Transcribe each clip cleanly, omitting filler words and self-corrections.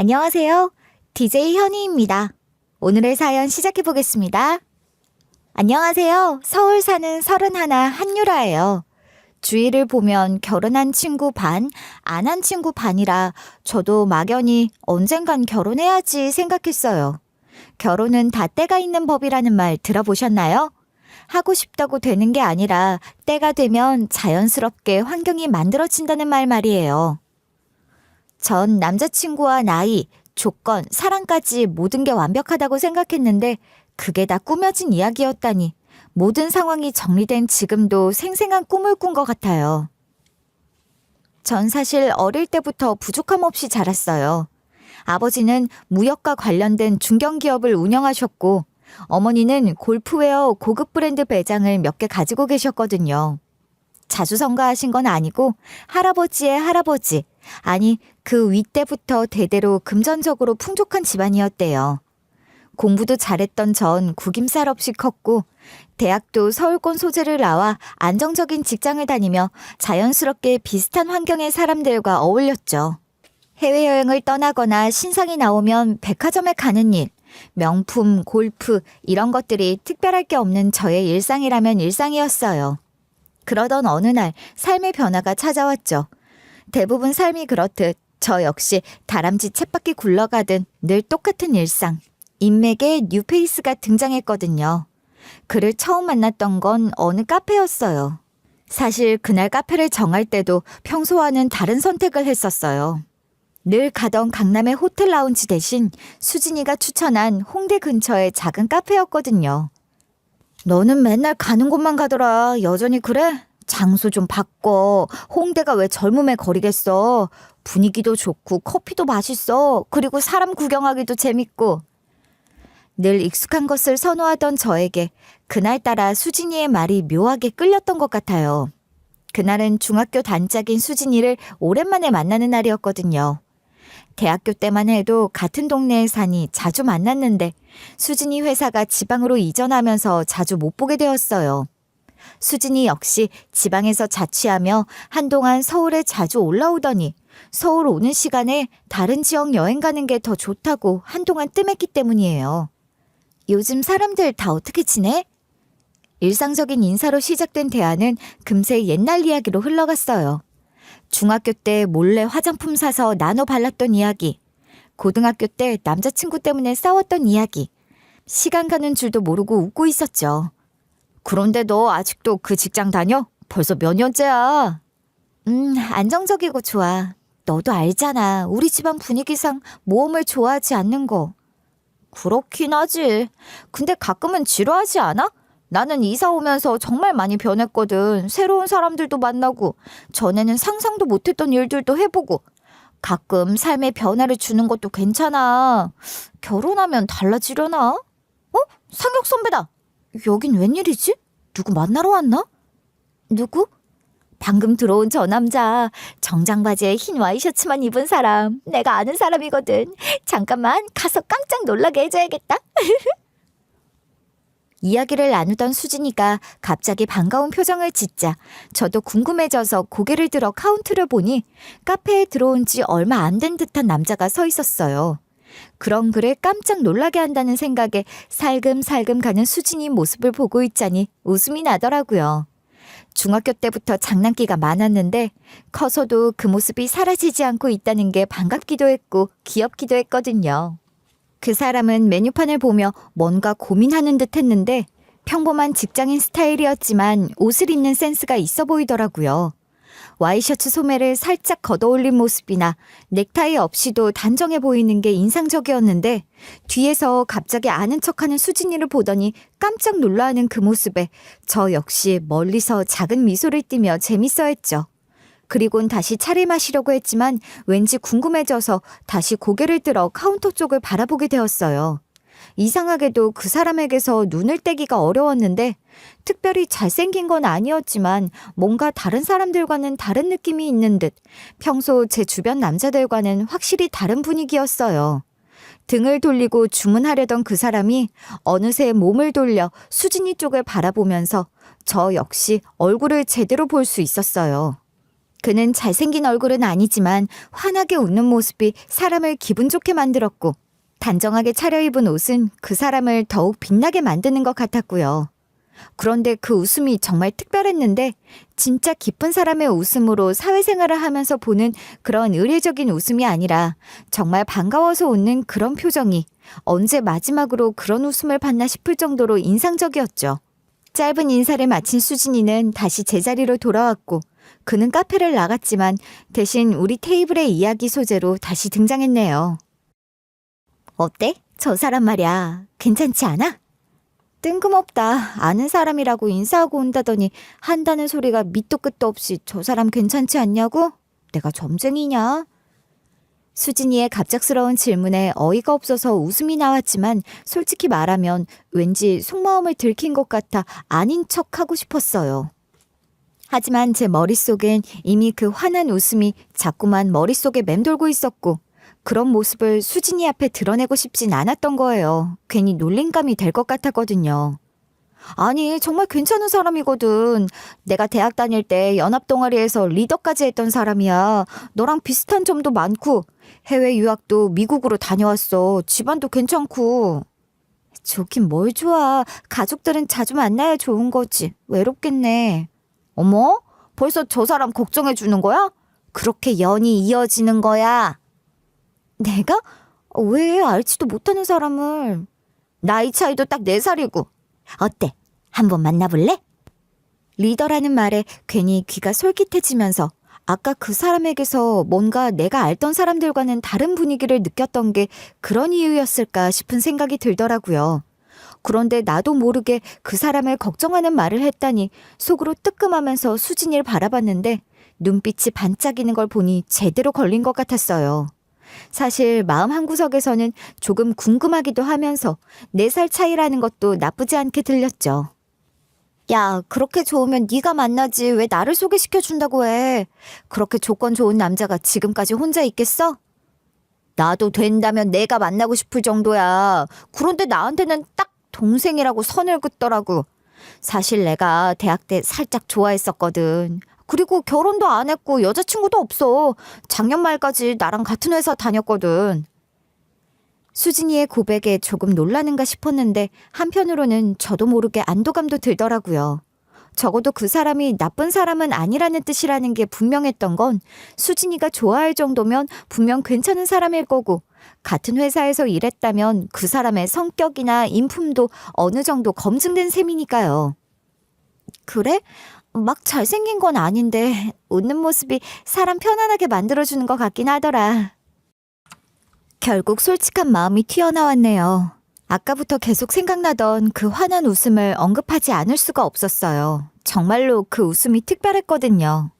안녕하세요. DJ 현희입니다. 오늘의 사연 시작해 보겠습니다. 안녕하세요. 서울 사는 31 한유라예요. 주위를 보면 결혼한 친구 반, 안 한 친구 반이라 저도 막연히 언젠간 결혼해야지 생각했어요. 결혼은 다 때가 있는 법이라는 말 들어보셨나요? 하고 싶다고 되는 게 아니라 때가 되면 자연스럽게 환경이 만들어진다는 말 말이에요. 전 남자친구와 나이, 조건, 사랑까지 모든 게 완벽하다고 생각했는데 그게 다 꾸며진 이야기였다니 모든 상황이 정리된 지금도 생생한 꿈을 꾼 것 같아요. 전 사실 어릴 때부터 부족함 없이 자랐어요. 아버지는 무역과 관련된 중견기업을 운영하셨고 어머니는 골프웨어 고급 브랜드 매장을 몇 개 가지고 계셨거든요. 자주 성가하신 건 아니고 할아버지의 할아버지, 아니 그 윗때부터 대대로 금전적으로 풍족한 집안이었대요. 공부도 잘했던 전 구김살 없이 컸고 대학도 서울권 소재를 나와 안정적인 직장을 다니며 자연스럽게 비슷한 환경의 사람들과 어울렸죠. 해외여행을 떠나거나 신상이 나오면 백화점에 가는 일, 명품, 골프 이런 것들이 특별할 게 없는 저의 일상이라면 일상이었어요. 그러던 어느 날 삶의 변화가 찾아왔죠. 대부분 삶이 그렇듯 저 역시 다람쥐 쳇바퀴 굴러가듯 늘 똑같은 일상. 인맥에 뉴페이스가 등장했거든요. 그를 처음 만났던 건 어느 카페였어요. 사실 그날 카페를 정할 때도 평소와는 다른 선택을 했었어요. 늘 가던 강남의 호텔 라운지 대신 수진이가 추천한 홍대 근처의 작은 카페였거든요. 너는 맨날 가는 곳만 가더라. 여전히 그래? 장소 좀 바꿔. 홍대가 왜 젊음의 거리겠어. 분위기도 좋고 커피도 맛있어. 그리고 사람 구경하기도 재밌고. 늘 익숙한 것을 선호하던 저에게 그날따라 수진이의 말이 묘하게 끌렸던 것 같아요. 그날은 중학교 단짝인 수진이를 오랜만에 만나는 날이었거든요. 대학교 때만 해도 같은 동네에 사니 자주 만났는데 수진이 회사가 지방으로 이전하면서 자주 못 보게 되었어요. 수진이 역시 지방에서 자취하며 한동안 서울에 자주 올라오더니 서울 오는 시간에 다른 지역 여행 가는 게 더 좋다고 한동안 뜸했기 때문이에요. 요즘 사람들 다 어떻게 지내? 일상적인 인사로 시작된 대화는 금세 옛날 이야기로 흘러갔어요. 중학교 때 몰래 화장품 사서 나눠 발랐던 이야기, 고등학교 때 남자친구 때문에 싸웠던 이야기, 시간 가는 줄도 모르고 웃고 있었죠. 그런데 너 아직도 그 직장 다녀? 벌써 몇 년째야? 안정적이고 좋아. 너도 알잖아. 우리 집안 분위기상 모험을 좋아하지 않는 거. 그렇긴 하지. 근데 가끔은 지루하지 않아? 나는 이사 오면서 정말 많이 변했거든. 새로운 사람들도 만나고 전에는 상상도 못했던 일들도 해보고 가끔 삶에 변화를 주는 것도 괜찮아. 결혼하면 달라지려나? 상혁 선배다. 여긴 웬일이지? 누구 만나러 왔나? 누구? 방금 들어온 저 남자. 정장 바지에 흰 와이셔츠만 입은 사람. 내가 아는 사람이거든. 잠깐만 가서 깜짝 놀라게 해줘야겠다. 이야기를 나누던 수진이가 갑자기 반가운 표정을 짓자 저도 궁금해져서 고개를 들어 카운트를 보니 카페에 들어온 지 얼마 안 된 듯한 남자가 서 있었어요. 그런 그를 깜짝 놀라게 한다는 생각에 살금살금 가는 수진이 모습을 보고 있자니 웃음이 나더라고요. 중학교 때부터 장난기가 많았는데 커서도 그 모습이 사라지지 않고 있다는 게 반갑기도 했고 귀엽기도 했거든요. 그 사람은 메뉴판을 보며 뭔가 고민하는 듯 했는데 평범한 직장인 스타일이었지만 옷을 입는 센스가 있어 보이더라고요. 와이셔츠 소매를 살짝 걷어올린 모습이나 넥타이 없이도 단정해 보이는 게 인상적이었는데 뒤에서 갑자기 아는 척하는 수진이를 보더니 깜짝 놀라하는 그 모습에 저 역시 멀리서 작은 미소를 띠며 재밌어했죠. 그리곤 다시 차를 마시려고 했지만 왠지 궁금해져서 다시 고개를 들어 카운터 쪽을 바라보게 되었어요. 이상하게도 그 사람에게서 눈을 떼기가 어려웠는데 특별히 잘생긴 건 아니었지만 뭔가 다른 사람들과는 다른 느낌이 있는 듯 평소 제 주변 남자들과는 확실히 다른 분위기였어요. 등을 돌리고 주문하려던 그 사람이 어느새 몸을 돌려 수진이 쪽을 바라보면서 저 역시 얼굴을 제대로 볼 수 있었어요. 그는 잘생긴 얼굴은 아니지만 환하게 웃는 모습이 사람을 기분 좋게 만들었고 단정하게 차려입은 옷은 그 사람을 더욱 빛나게 만드는 것 같았고요. 그런데 그 웃음이 정말 특별했는데 진짜 기쁜 사람의 웃음으로 사회생활을 하면서 보는 그런 의례적인 웃음이 아니라 정말 반가워서 웃는 그런 표정이 언제 마지막으로 그런 웃음을 봤나 싶을 정도로 인상적이었죠. 짧은 인사를 마친 수진이는 다시 제자리로 돌아왔고 그는 카페를 나갔지만 대신 우리 테이블의 이야기 소재로 다시 등장했네요. 어때? 저 사람 말이야. 괜찮지 않아? 뜬금없다. 아는 사람이라고 인사하고 온다더니 한다는 소리가 밑도 끝도 없이 저 사람 괜찮지 않냐고? 내가 점쟁이냐? 수진이의 갑작스러운 질문에 어이가 없어서 웃음이 나왔지만 솔직히 말하면 왠지 속마음을 들킨 것 같아 아닌 척하고 싶었어요. 하지만 제 머릿속엔 이미 그 환한 웃음이 자꾸만 머릿속에 맴돌고 있었고 그런 모습을 수진이 앞에 드러내고 싶진 않았던 거예요. 괜히 놀림감이 될 것 같았거든요. 아니 정말 괜찮은 사람이거든. 내가 대학 다닐 때 연합동아리에서 리더까지 했던 사람이야. 너랑 비슷한 점도 많고 해외 유학도 미국으로 다녀왔어. 집안도 괜찮고. 좋긴 뭘 좋아. 가족들은 자주 만나야 좋은 거지. 외롭겠네. 어머? 벌써 저 사람 걱정해 주는 거야? 그렇게 연이 이어지는 거야. 내가? 왜 알지도 못하는 사람을. 나이 차이도 딱 4살이고. 어때? 한번 만나볼래? 리더라는 말에 괜히 귀가 솔깃해지면서 아까 그 사람에게서 뭔가 내가 알던 사람들과는 다른 분위기를 느꼈던 게 그런 이유였을까 싶은 생각이 들더라고요. 그런데 나도 모르게 그 사람을 걱정하는 말을 했다니 속으로 뜨끔하면서 수진이를 바라봤는데 눈빛이 반짝이는 걸 보니 제대로 걸린 것 같았어요. 사실 마음 한구석에서는 조금 궁금하기도 하면서 4살 차이라는 것도 나쁘지 않게 들렸죠. 야, 그렇게 좋으면 네가 만나지 왜 나를 소개시켜준다고 해. 그렇게 조건 좋은 남자가 지금까지 혼자 있겠어? 나도 된다면 내가 만나고 싶을 정도야. 그런데 나한테는 딱 동생이라고 선을 긋더라고. 사실 내가 대학 때 살짝 좋아했었거든. 그리고 결혼도 안 했고 여자친구도 없어. 작년 말까지 나랑 같은 회사 다녔거든. 수진이의 고백에 조금 놀라는가 싶었는데 한편으로는 저도 모르게 안도감도 들더라고요. 적어도 그 사람이 나쁜 사람은 아니라는 뜻이라는 게 분명했던 건 수진이가 좋아할 정도면 분명 괜찮은 사람일 거고 같은 회사에서 일했다면 그 사람의 성격이나 인품도 어느 정도 검증된 셈이니까요. 그래? 막 잘생긴 건 아닌데 웃는 모습이 사람 편안하게 만들어주는 것 같긴 하더라. 결국 솔직한 마음이 튀어나왔네요. 아까부터 계속 생각나던 그 환한 웃음을 언급하지 않을 수가 없었어요. 정말로 그 웃음이 특별했거든요.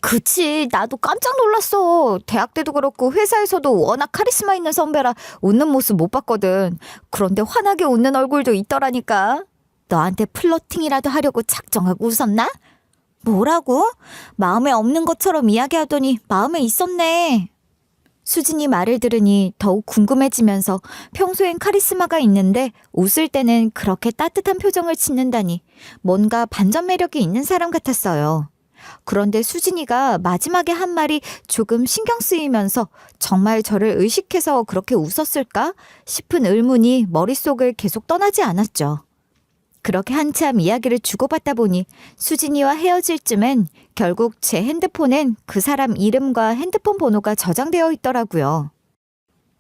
그치, 나도 깜짝 놀랐어. 대학 때도 그렇고 회사에서도 워낙 카리스마 있는 선배라 웃는 모습 못 봤거든. 그런데 환하게 웃는 얼굴도 있더라니까. 너한테 플러팅이라도 하려고 작정하고 웃었나? 뭐라고? 마음에 없는 것처럼 이야기하더니 마음에 있었네. 수진이 말을 들으니 더욱 궁금해지면서 평소엔 카리스마가 있는데 웃을 때는 그렇게 따뜻한 표정을 짓는다니 뭔가 반전 매력이 있는 사람 같았어요. 그런데 수진이가 마지막에 한 말이 조금 신경 쓰이면서 정말 저를 의식해서 그렇게 웃었을까 싶은 의문이 머릿속을 계속 떠나지 않았죠. 그렇게 한참 이야기를 주고받다 보니 수진이와 헤어질 쯤엔 결국 제 핸드폰엔 그 사람 이름과 핸드폰 번호가 저장되어 있더라고요.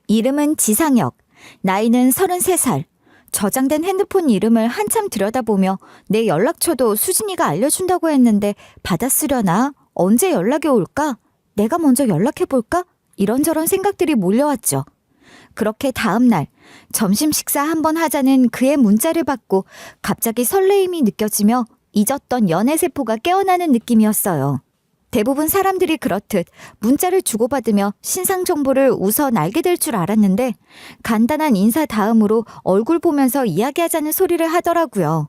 이름은 지상혁, 나이는 33살. 저장된 핸드폰 이름을 한참 들여다보며 내 연락처도 수진이가 알려준다고 했는데 받아쓰려나? 언제 연락이 올까? 내가 먼저 연락해볼까? 이런저런 생각들이 몰려왔죠. 그렇게 다음 날 점심 식사 한번 하자는 그의 문자를 받고 갑자기 설레임이 느껴지며 잊었던 연애세포가 깨어나는 느낌이었어요. 대부분 사람들이 그렇듯 문자를 주고받으며 신상 정보를 우선 알게 될 줄 알았는데 간단한 인사 다음으로 얼굴 보면서 이야기하자는 소리를 하더라고요.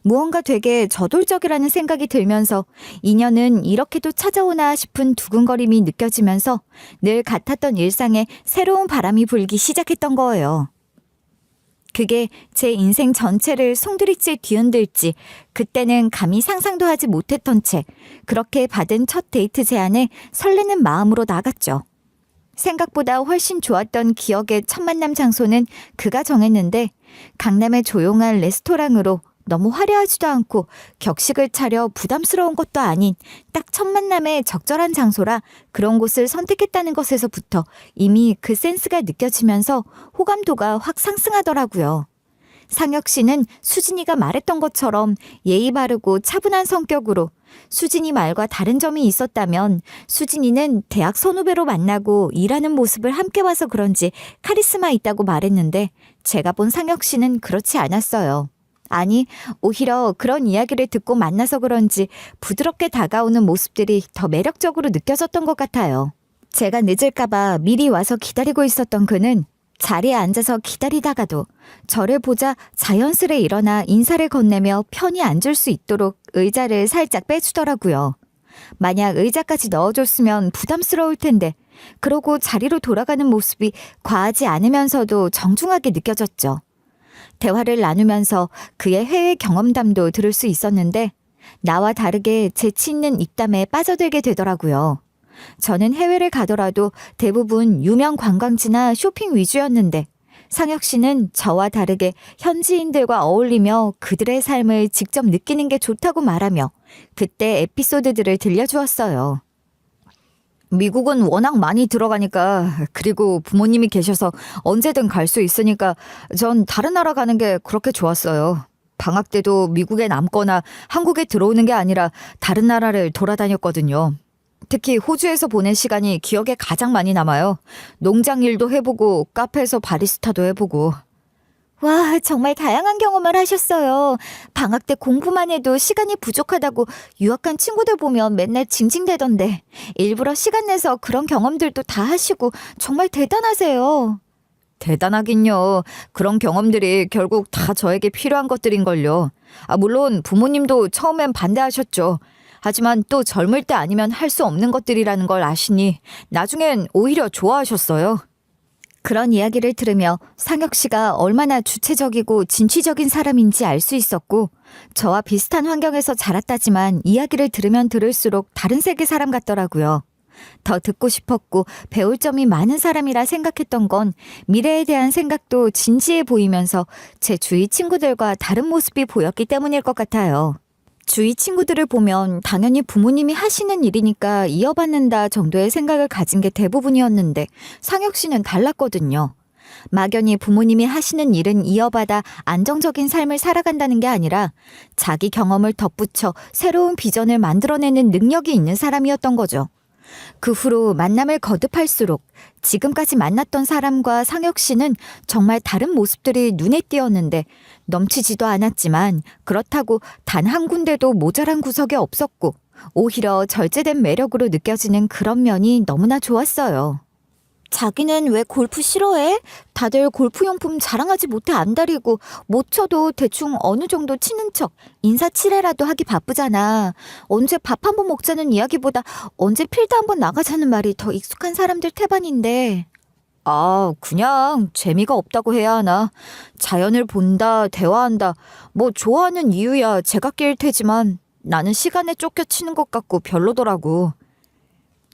무언가 되게 저돌적이라는 생각이 들면서 인연은 이렇게도 찾아오나 싶은 두근거림이 느껴지면서 늘 같았던 일상에 새로운 바람이 불기 시작했던 거예요. 그게 제 인생 전체를 송두리째 뒤흔들지 그때는 감히 상상도 하지 못했던 채 그렇게 받은 첫 데이트 제안에 설레는 마음으로 나갔죠. 생각보다 훨씬 좋았던 기억의 첫 만남 장소는 그가 정했는데 강남의 조용한 레스토랑으로 너무 화려하지도 않고 격식을 차려 부담스러운 것도 아닌 딱 첫 만남에 적절한 장소라 그런 곳을 선택했다는 것에서부터 이미 그 센스가 느껴지면서 호감도가 확 상승하더라고요. 상혁 씨는 수진이가 말했던 것처럼 예의 바르고 차분한 성격으로 수진이 말과 다른 점이 있었다면 수진이는 대학 선후배로 만나고 일하는 모습을 함께 봐서 그런지 카리스마 있다고 말했는데 제가 본 상혁 씨는 그렇지 않았어요. 아니, 오히려 그런 이야기를 듣고 만나서 그런지 부드럽게 다가오는 모습들이 더 매력적으로 느껴졌던 것 같아요. 제가 늦을까봐 미리 와서 기다리고 있었던 그는 자리에 앉아서 기다리다가도 저를 보자 자연스레 일어나 인사를 건네며 편히 앉을 수 있도록 의자를 살짝 빼주더라고요. 만약 의자까지 넣어줬으면 부담스러울 텐데 그러고 자리로 돌아가는 모습이 과하지 않으면서도 정중하게 느껴졌죠. 대화를 나누면서 그의 해외 경험담도 들을 수 있었는데 나와 다르게 재치 있는 입담에 빠져들게 되더라고요. 저는 해외를 가더라도 대부분 유명 관광지나 쇼핑 위주였는데 상혁 씨는 저와 다르게 현지인들과 어울리며 그들의 삶을 직접 느끼는 게 좋다고 말하며 그때 에피소드들을 들려주었어요. 미국은 워낙 많이 들어가니까 그리고 부모님이 계셔서 언제든 갈 수 있으니까 전 다른 나라 가는 게 그렇게 좋았어요. 방학 때도 미국에 남거나 한국에 들어오는 게 아니라 다른 나라를 돌아다녔거든요. 특히 호주에서 보낸 시간이 기억에 가장 많이 남아요. 농장 일도 해보고 카페에서 바리스타도 해보고. 와, 정말 다양한 경험을 하셨어요. 방학 때 공부만 해도 시간이 부족하다고 유학간 친구들 보면 맨날 징징대던데 일부러 시간 내서 그런 경험들도 다 하시고 정말 대단하세요. 대단하긴요. 그런 경험들이 결국 다 저에게 필요한 것들인걸요. 물론 부모님도 처음엔 반대하셨죠. 하지만 또 젊을 때 아니면 할 수 없는 것들이라는 걸 아시니 나중엔 오히려 좋아하셨어요. 그런 이야기를 들으며 상혁 씨가 얼마나 주체적이고 진취적인 사람인지 알 수 있었고 저와 비슷한 환경에서 자랐다지만 이야기를 들으면 들을수록 다른 세계 사람 같더라고요. 더 듣고 싶었고 배울 점이 많은 사람이라 생각했던 건 미래에 대한 생각도 진지해 보이면서 제 주위 친구들과 다른 모습이 보였기 때문일 것 같아요. 주위 친구들을 보면 당연히 부모님이 하시는 일이니까 이어받는다 정도의 생각을 가진 게 대부분이었는데 상혁 씨는 달랐거든요. 막연히 부모님이 하시는 일은 이어받아 안정적인 삶을 살아간다는 게 아니라 자기 경험을 덧붙여 새로운 비전을 만들어내는 능력이 있는 사람이었던 거죠. 그 후로 만남을 거듭할수록 지금까지 만났던 사람과 상혁 씨는 정말 다른 모습들이 눈에 띄었는데 넘치지도 않았지만 그렇다고 단 한 군데도 모자란 구석이 없었고 오히려 절제된 매력으로 느껴지는 그런 면이 너무나 좋았어요. 자기는 왜 골프 싫어해? 다들 골프용품 자랑하지 못해 안달이고 못 쳐도 대충 어느 정도 치는 척 인사치레라도 하기 바쁘잖아. 언제 밥 한번 먹자는 이야기보다 언제 필드 한번 나가자는 말이 더 익숙한 사람들 태반인데. 그냥 재미가 없다고 해야 하나. 자연을 본다, 대화한다. 뭐 좋아하는 이유야 제각기일 테지만 나는 시간에 쫓겨 치는 것 같고 별로더라고.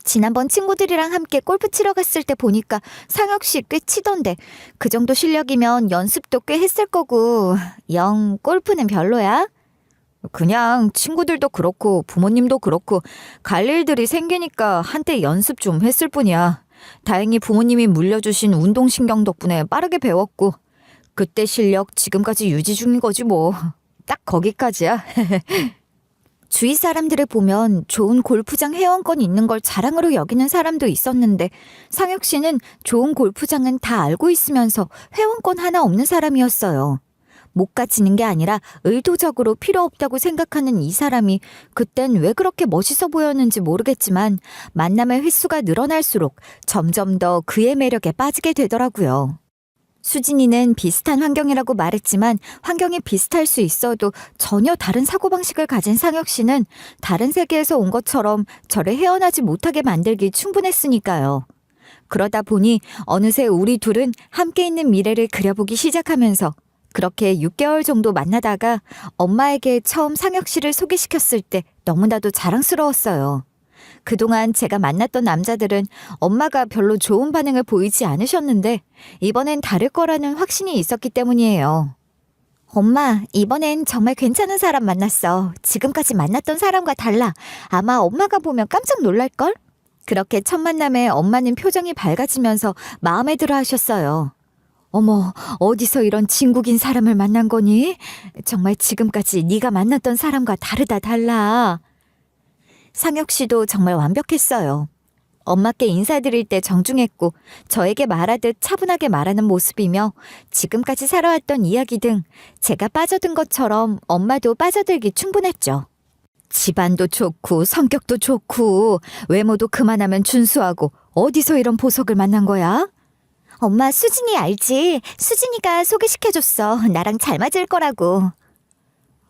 지난번 친구들이랑 함께 골프 치러 갔을 때 보니까 상혁 씨 꽤 치던데 그 정도 실력이면 연습도 꽤 했을 거고 영 골프는 별로야? 그냥 친구들도 그렇고 부모님도 그렇고 갈 일들이 생기니까 한때 연습 좀 했을 뿐이야. 다행히 부모님이 물려주신 운동신경 덕분에 빠르게 배웠고 그때 실력 지금까지 유지 중인 거지 뭐. 딱 거기까지야. 주위 사람들을 보면 좋은 골프장 회원권 있는 걸 자랑으로 여기는 사람도 있었는데 상혁 씨는 좋은 골프장은 다 알고 있으면서 회원권 하나 없는 사람이었어요. 못 가지는 게 아니라 의도적으로 필요 없다고 생각하는 이 사람이 그땐 왜 그렇게 멋있어 보였는지 모르겠지만 만남의 횟수가 늘어날수록 점점 더 그의 매력에 빠지게 되더라고요. 수진이는 비슷한 환경이라고 말했지만 환경이 비슷할 수 있어도 전혀 다른 사고방식을 가진 상혁 씨는 다른 세계에서 온 것처럼 저를 헤어나지 못하게 만들기 충분했으니까요. 그러다 보니 어느새 우리 둘은 함께 있는 미래를 그려보기 시작하면서 그렇게 6개월 정도 만나다가 엄마에게 처음 상혁 씨를 소개시켰을 때 너무나도 자랑스러웠어요. 그동안 제가 만났던 남자들은 엄마가 별로 좋은 반응을 보이지 않으셨는데 이번엔 다를 거라는 확신이 있었기 때문이에요. 엄마, 이번엔 정말 괜찮은 사람 만났어. 지금까지 만났던 사람과 달라. 아마 엄마가 보면 깜짝 놀랄걸? 그렇게 첫 만남에 엄마는 표정이 밝아지면서 마음에 들어 하셨어요. 어머, 어디서 이런 진국인 사람을 만난 거니? 정말 지금까지 네가 만났던 사람과 다르다 달라. 상혁 씨도 정말 완벽했어요. 엄마께 인사드릴 때 정중했고 저에게 말하듯 차분하게 말하는 모습이며 지금까지 살아왔던 이야기 등 제가 빠져든 것처럼 엄마도 빠져들기 충분했죠. 집안도 좋고 성격도 좋고 외모도 그만하면 준수하고 어디서 이런 보석을 만난 거야? 엄마 수진이 알지? 수진이가 소개시켜줬어. 나랑 잘 맞을 거라고.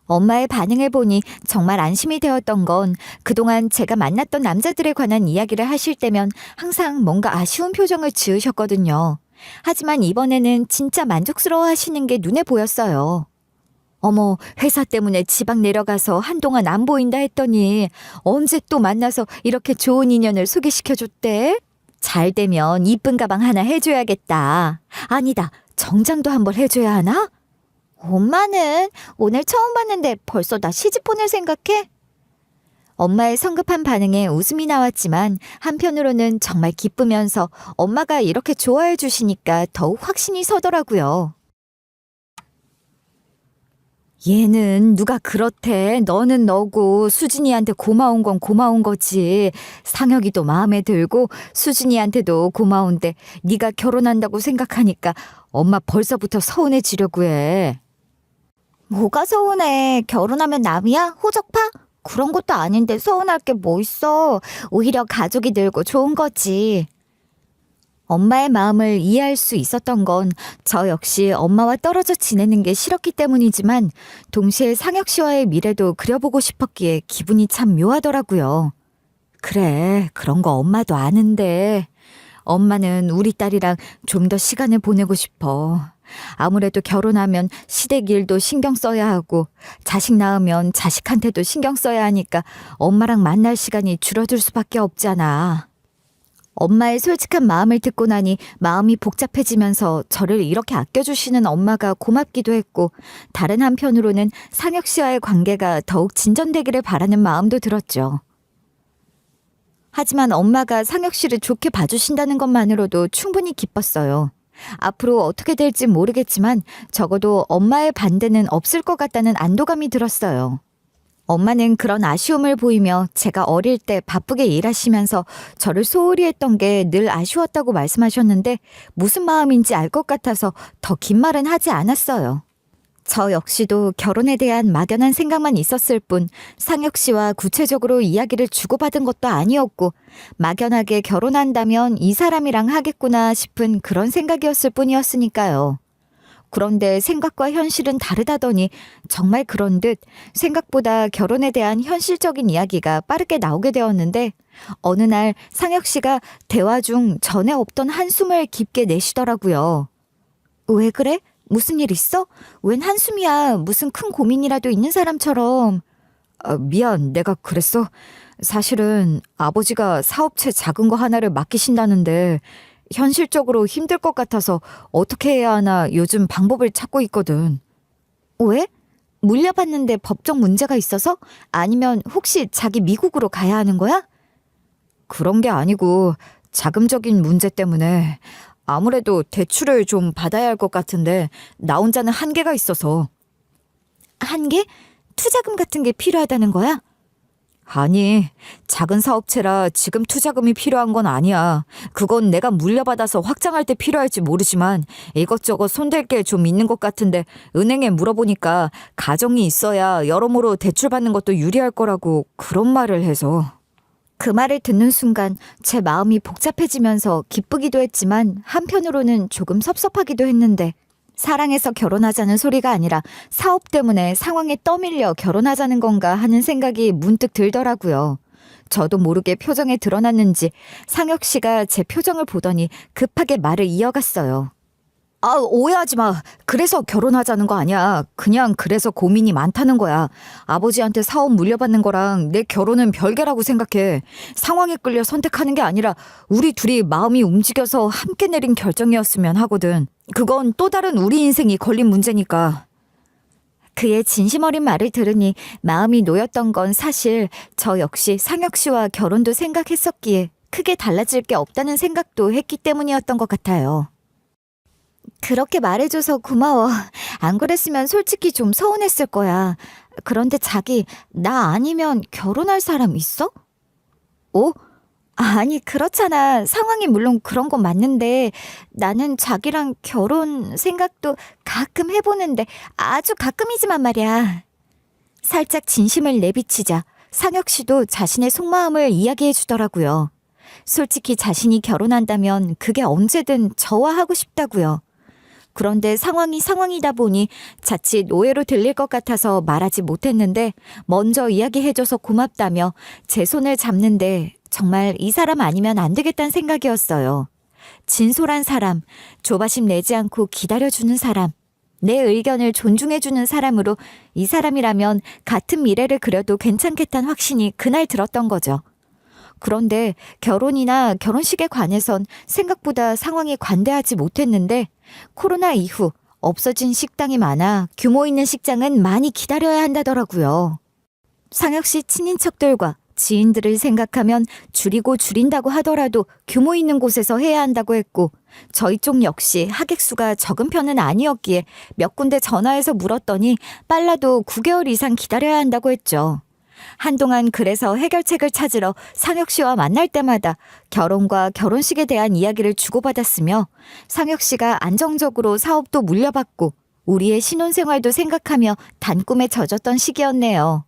엄마의 반응을 보니 정말 안심이 되었던 건 그동안 제가 만났던 남자들에 관한 이야기를 하실 때면 항상 뭔가 아쉬운 표정을 지으셨거든요. 하지만 이번에는 진짜 만족스러워 하시는 게 눈에 보였어요. 어머, 회사 때문에 지방 내려가서 한동안 안 보인다 했더니 언제 또 만나서 이렇게 좋은 인연을 소개시켜줬대? 잘 되면 이쁜 가방 하나 해줘야겠다. 아니다, 정장도 한번 해줘야 하나? 엄마는 오늘 처음 봤는데 벌써 나 시집 보낼 생각해? 엄마의 성급한 반응에 웃음이 나왔지만 한편으로는 정말 기쁘면서 엄마가 이렇게 좋아해 주시니까 더욱 확신이 서더라고요. 얘는 누가 그렇대. 너는 너고 수진이한테 고마운 건 고마운 거지. 상혁이도 마음에 들고 수진이한테도 고마운데 네가 결혼한다고 생각하니까 엄마 벌써부터 서운해지려고 해. 뭐가 서운해. 결혼하면 남이야? 호적파? 그런 것도 아닌데 서운할 게 뭐 있어. 오히려 가족이 늘고 좋은 거지. 엄마의 마음을 이해할 수 있었던 건 저 역시 엄마와 떨어져 지내는 게 싫었기 때문이지만 동시에 상혁 씨와의 미래도 그려보고 싶었기에 기분이 참 묘하더라고요. 그래, 그런 거 엄마도 아는데 엄마는 우리 딸이랑 좀 더 시간을 보내고 싶어. 아무래도 결혼하면 시댁 일도 신경 써야 하고 자식 낳으면 자식한테도 신경 써야 하니까 엄마랑 만날 시간이 줄어들 수밖에 없잖아. 엄마의 솔직한 마음을 듣고 나니 마음이 복잡해지면서 저를 이렇게 아껴주시는 엄마가 고맙기도 했고 다른 한편으로는 상혁 씨와의 관계가 더욱 진전되기를 바라는 마음도 들었죠. 하지만 엄마가 상혁 씨를 좋게 봐주신다는 것만으로도 충분히 기뻤어요. 앞으로 어떻게 될지 모르겠지만 적어도 엄마의 반대는 없을 것 같다는 안도감이 들었어요. 엄마는 그런 아쉬움을 보이며 제가 어릴 때 바쁘게 일하시면서 저를 소홀히 했던 게 늘 아쉬웠다고 말씀하셨는데 무슨 마음인지 알 것 같아서 더 긴 말은 하지 않았어요. 저 역시도 결혼에 대한 막연한 생각만 있었을 뿐 상혁 씨와 구체적으로 이야기를 주고받은 것도 아니었고 막연하게 결혼한다면 이 사람이랑 하겠구나 싶은 그런 생각이었을 뿐이었으니까요. 그런데 생각과 현실은 다르다더니 정말 그런 듯 생각보다 결혼에 대한 현실적인 이야기가 빠르게 나오게 되었는데 어느 날 상혁 씨가 대화 중 전에 없던 한숨을 깊게 내쉬더라고요. 왜 그래? 무슨 일 있어? 웬 한숨이야. 무슨 큰 고민이라도 있는 사람처럼. 미안, 내가 그랬어. 사실은 아버지가 사업체 작은 거 하나를 맡기신다는데 현실적으로 힘들 것 같아서 어떻게 해야 하나 요즘 방법을 찾고 있거든. 왜? 물려받는데 법적 문제가 있어서? 아니면 혹시 자기 미국으로 가야 하는 거야? 그런 게 아니고 자금적인 문제 때문에 아무래도 대출을 좀 받아야 할 것 같은데 나 혼자는 한계가 있어서. 한계? 투자금 같은 게 필요하다는 거야? 아니, 작은 사업체라 지금 투자금이 필요한 건 아니야. 그건 내가 물려받아서 확장할 때 필요할지 모르지만 이것저것 손댈 게 좀 있는 것 같은데 은행에 물어보니까 가정이 있어야 여러모로 대출받는 것도 유리할 거라고 그런 말을 해서. 그 말을 듣는 순간 제 마음이 복잡해지면서 기쁘기도 했지만 한편으로는 조금 섭섭하기도 했는데 사랑해서 결혼하자는 소리가 아니라 사업 때문에 상황에 떠밀려 결혼하자는 건가 하는 생각이 문득 들더라고요. 저도 모르게 표정에 드러났는지 상혁 씨가 제 표정을 보더니 급하게 말을 이어갔어요. 오해하지 마. 그래서 결혼하자는 거 아니야. 그냥 그래서 고민이 많다는 거야. 아버지한테 사업 물려받는 거랑 내 결혼은 별개라고 생각해. 상황에 끌려 선택하는 게 아니라 우리 둘이 마음이 움직여서 함께 내린 결정이었으면 하거든. 그건 또 다른 우리 인생이 걸린 문제니까. 그의 진심 어린 말을 들으니 마음이 놓였던 건 사실 저 역시 상혁 씨와 결혼도 생각했었기에 크게 달라질 게 없다는 생각도 했기 때문이었던 것 같아요. 그렇게 말해줘서 고마워. 안 그랬으면 솔직히 좀 서운했을 거야. 그런데 자기, 나 아니면 결혼할 사람 있어? 어? 아니, 그렇잖아. 상황이 물론 그런 건 맞는데 나는 자기랑 결혼 생각도 가끔 해보는데 아주 가끔이지만 말이야. 살짝 진심을 내비치자 상혁 씨도 자신의 속마음을 이야기해 주더라고요. 솔직히 자신이 결혼한다면 그게 언제든 저와 하고 싶다고요. 그런데 상황이 상황이다 보니 자칫 오해로 들릴 것 같아서 말하지 못했는데 먼저 이야기해줘서 고맙다며 제 손을 잡는데 정말 이 사람 아니면 안 되겠다는 생각이었어요. 진솔한 사람, 조바심 내지 않고 기다려주는 사람, 내 의견을 존중해주는 사람으로 이 사람이라면 같은 미래를 그려도 괜찮겠다는 확신이 그날 들었던 거죠. 그런데 결혼이나 결혼식에 관해선 생각보다 상황이 관대하지 못했는데 코로나 이후 없어진 식당이 많아 규모 있는 식장은 많이 기다려야 한다더라고요. 상혁 씨 친인척들과 지인들을 생각하면 줄이고 줄인다고 하더라도 규모 있는 곳에서 해야 한다고 했고 저희 쪽 역시 하객 수가 적은 편은 아니었기에 몇 군데 전화해서 물었더니 빨라도 9개월 이상 기다려야 한다고 했죠. 한동안 그래서 해결책을 찾으러 상혁 씨와 만날 때마다 결혼과 결혼식에 대한 이야기를 주고받았으며 상혁 씨가 안정적으로 사업도 물려받고 우리의 신혼생활도 생각하며 단꿈에 젖었던 시기였네요.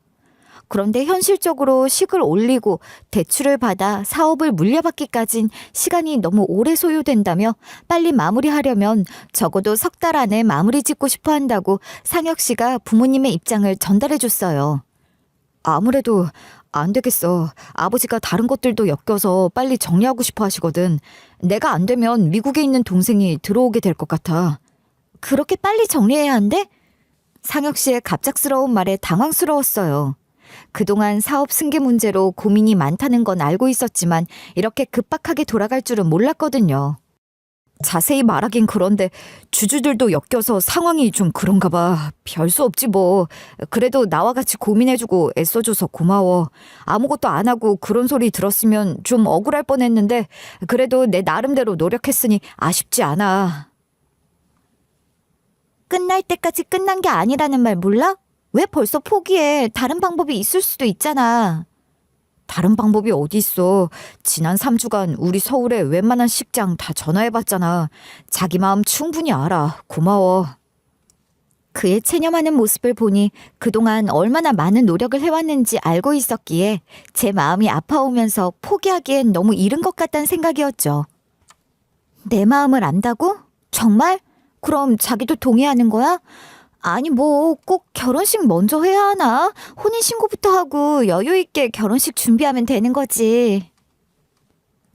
그런데 현실적으로 식을 올리고 대출을 받아 사업을 물려받기까진 시간이 너무 오래 소요된다며 빨리 마무리하려면 적어도 석 달 안에 마무리 짓고 싶어 한다고 상혁 씨가 부모님의 입장을 전달해줬어요. 아무래도 안 되겠어. 아버지가 다른 것들도 엮여서 빨리 정리하고 싶어 하시거든. 내가 안 되면 미국에 있는 동생이 들어오게 될 것 같아. 그렇게 빨리 정리해야 한대? 상혁 씨의 갑작스러운 말에 당황스러웠어요. 그동안 사업 승계 문제로 고민이 많다는 건 알고 있었지만 이렇게 급박하게 돌아갈 줄은 몰랐거든요. 자세히 말하긴 그런데 주주들도 엮여서 상황이 좀 그런가 봐. 별 수 없지 뭐. 그래도 나와 같이 고민해주고 애써줘서 고마워. 아무것도 안 하고 그런 소리 들었으면 좀 억울할 뻔했는데 그래도 내 나름대로 노력했으니 아쉽지 않아. 끝날 때까지 끝난 게 아니라는 말 몰라? 왜 벌써 포기해? 다른 방법이 있을 수도 있잖아. 다른 방법이 어디 있어. 지난 3주간 우리 서울에 웬만한 식장 다 전화해봤잖아. 자기 마음 충분히 알아. 고마워. 그의 체념하는 모습을 보니 그동안 얼마나 많은 노력을 해왔는지 알고 있었기에 제 마음이 아파오면서 포기하기엔 너무 이른 것 같다는 생각이었죠. 내 마음을 안다고? 정말? 그럼 자기도 동의하는 거야? 아니 뭐 꼭 결혼식 먼저 해야 하나? 혼인신고부터 하고 여유있게 결혼식 준비하면 되는 거지.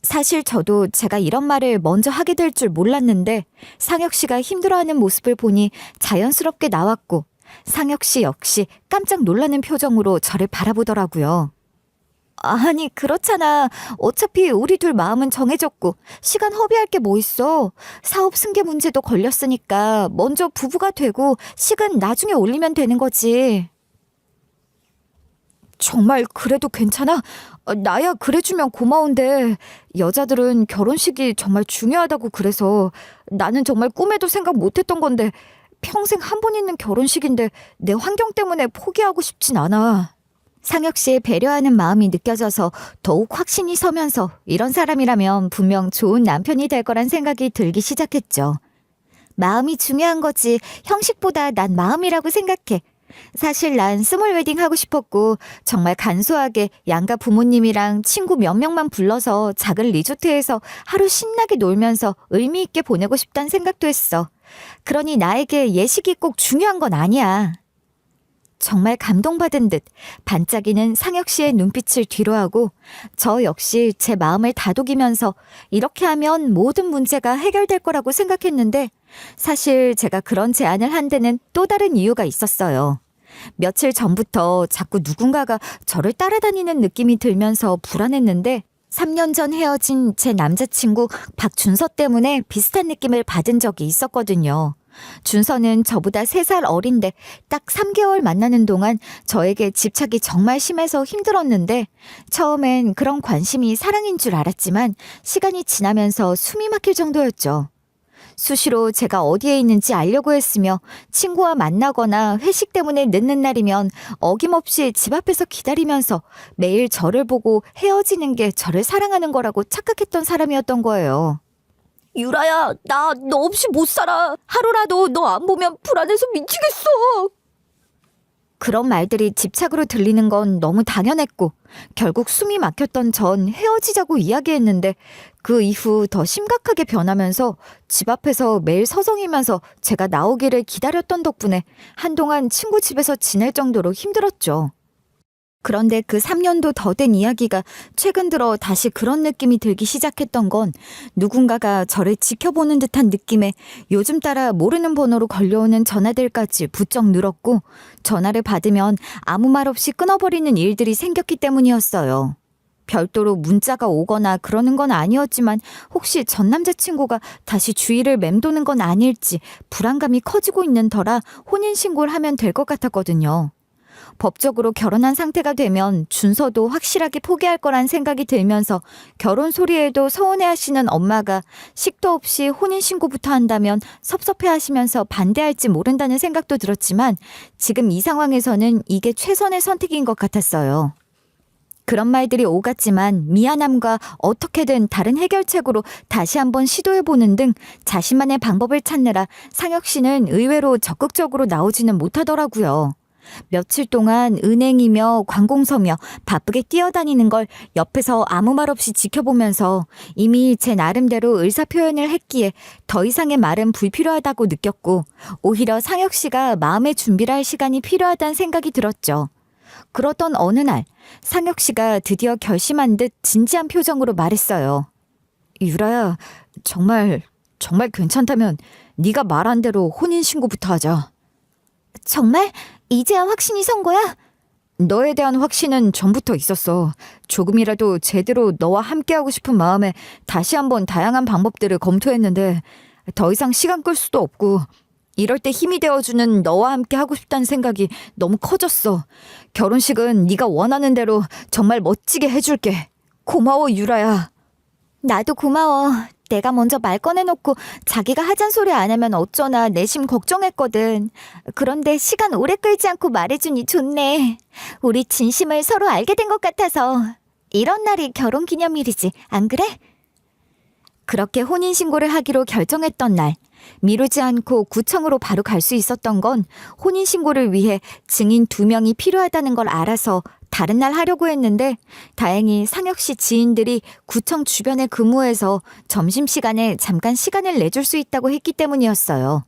사실 저도 제가 이런 말을 먼저 하게 될 줄 몰랐는데 상혁 씨가 힘들어하는 모습을 보니 자연스럽게 나왔고 상혁 씨 역시 깜짝 놀라는 표정으로 저를 바라보더라고요. 아니 그렇잖아. 어차피 우리 둘 마음은 정해졌고 시간 허비할 게 뭐 있어. 사업 승계 문제도 걸렸으니까 먼저 부부가 되고 식은 나중에 올리면 되는 거지. 정말 그래도 괜찮아? 나야 그래주면 고마운데 여자들은 결혼식이 정말 중요하다고 그래서 나는 정말 꿈에도 생각 못했던 건데 평생 한 번 있는 결혼식인데 내 환경 때문에 포기하고 싶진 않아. 상혁 씨의 배려하는 마음이 느껴져서 더욱 확신이 서면서 이런 사람이라면 분명 좋은 남편이 될 거란 생각이 들기 시작했죠. 마음이 중요한 거지 형식보다 난 마음이라고 생각해. 사실 난 스몰 웨딩 하고 싶었고 정말 간소하게 양가 부모님이랑 친구 몇 명만 불러서 작은 리조트에서 하루 신나게 놀면서 의미 있게 보내고 싶다는 생각도 했어. 그러니 나에게 예식이 꼭 중요한 건 아니야. 정말 감동받은 듯 반짝이는 상혁 씨의 눈빛을 뒤로하고 저 역시 제 마음을 다독이면서 이렇게 하면 모든 문제가 해결될 거라고 생각했는데 사실 제가 그런 제안을 한 데는 또 다른 이유가 있었어요. 며칠 전부터 자꾸 누군가가 저를 따라다니는 느낌이 들면서 불안했는데 3년 전 헤어진 제 남자친구 박준서 때문에 비슷한 느낌을 받은 적이 있었거든요. 준서는 저보다 3살 어린데 딱 3개월 만나는 동안 저에게 집착이 정말 심해서 힘들었는데 처음엔 그런 관심이 사랑인 줄 알았지만 시간이 지나면서 숨이 막힐 정도였죠. 수시로 제가 어디에 있는지 알려고 했으며 친구와 만나거나 회식 때문에 늦는 날이면 어김없이 집 앞에서 기다리면서 매일 저를 보고 헤어지는 게 저를 사랑하는 거라고 착각했던 사람이었던 거예요. 유라야, 나 너 없이 못 살아. 하루라도 너 안 보면 불안해서 미치겠어. 그런 말들이 집착으로 들리는 건 너무 당연했고 결국 숨이 막혔던 전 헤어지자고 이야기했는데 그 이후 더 심각하게 변하면서 집 앞에서 매일 서성이면서 제가 나오기를 기다렸던 덕분에 한동안 친구 집에서 지낼 정도로 힘들었죠. 그런데 그 3년도 더 된 이야기가 최근 들어 다시 그런 느낌이 들기 시작했던 건 누군가가 저를 지켜보는 듯한 느낌에 요즘 따라 모르는 번호로 걸려오는 전화들까지 부쩍 늘었고 전화를 받으면 아무 말 없이 끊어버리는 일들이 생겼기 때문이었어요. 별도로 문자가 오거나 그러는 건 아니었지만 혹시 전 남자친구가 다시 주위를 맴도는 건 아닐지 불안감이 커지고 있는 터라 혼인신고를 하면 될 것 같았거든요. 법적으로 결혼한 상태가 되면 준서도 확실하게 포기할 거란 생각이 들면서 결혼 소리에도 서운해하시는 엄마가 식도 없이 혼인신고부터 한다면 섭섭해하시면서 반대할지 모른다는 생각도 들었지만 지금 이 상황에서는 이게 최선의 선택인 것 같았어요. 그런 말들이 오갔지만 미안함과 어떻게든 다른 해결책으로 다시 한번 시도해보는 등 자신만의 방법을 찾느라 상혁 씨는 의외로 적극적으로 나오지는 못하더라고요. 며칠 동안 은행이며 관공서며 바쁘게 뛰어다니는 걸 옆에서 아무 말 없이 지켜보면서 이미 제 나름대로 의사표현을 했기에 더 이상의 말은 불필요하다고 느꼈고 오히려 상혁 씨가 마음의 준비를 할 시간이 필요하다는 생각이 들었죠. 그러던 어느 날 상혁 씨가 드디어 결심한 듯 진지한 표정으로 말했어요. 유라야, 정말 괜찮다면 네가 말한 대로 혼인신고부터 하자. 정말? 이제야 확신이 선 거야? 너에 대한 확신은 전부터 있었어. 조금이라도 제대로 너와 함께하고 싶은 마음에 다시 한번 다양한 방법들을 검토했는데 더 이상 시간 끌 수도 없고 이럴 때 힘이 되어주는 너와 함께 하고 싶다는 생각이 너무 커졌어. 결혼식은 네가 원하는 대로 정말 멋지게 해줄게. 고마워, 유라야. 나도 고마워. 내가 먼저 말 꺼내놓고 자기가 하잔 소리 안 하면 어쩌나 내심 걱정했거든. 그런데 시간 오래 끌지 않고 말해주니 좋네. 우리 진심을 서로 알게 된 것 같아서. 이런 날이 결혼기념일이지, 안 그래? 그렇게 혼인신고를 하기로 결정했던 날, 미루지 않고 구청으로 바로 갈 수 있었던 건 혼인신고를 위해 증인 2명이 필요하다는 걸 알아서 다른 날 하려고 했는데 다행히 상혁 씨 지인들이 구청 주변에 근무해서 점심시간에 잠깐 시간을 내줄 수 있다고 했기 때문이었어요.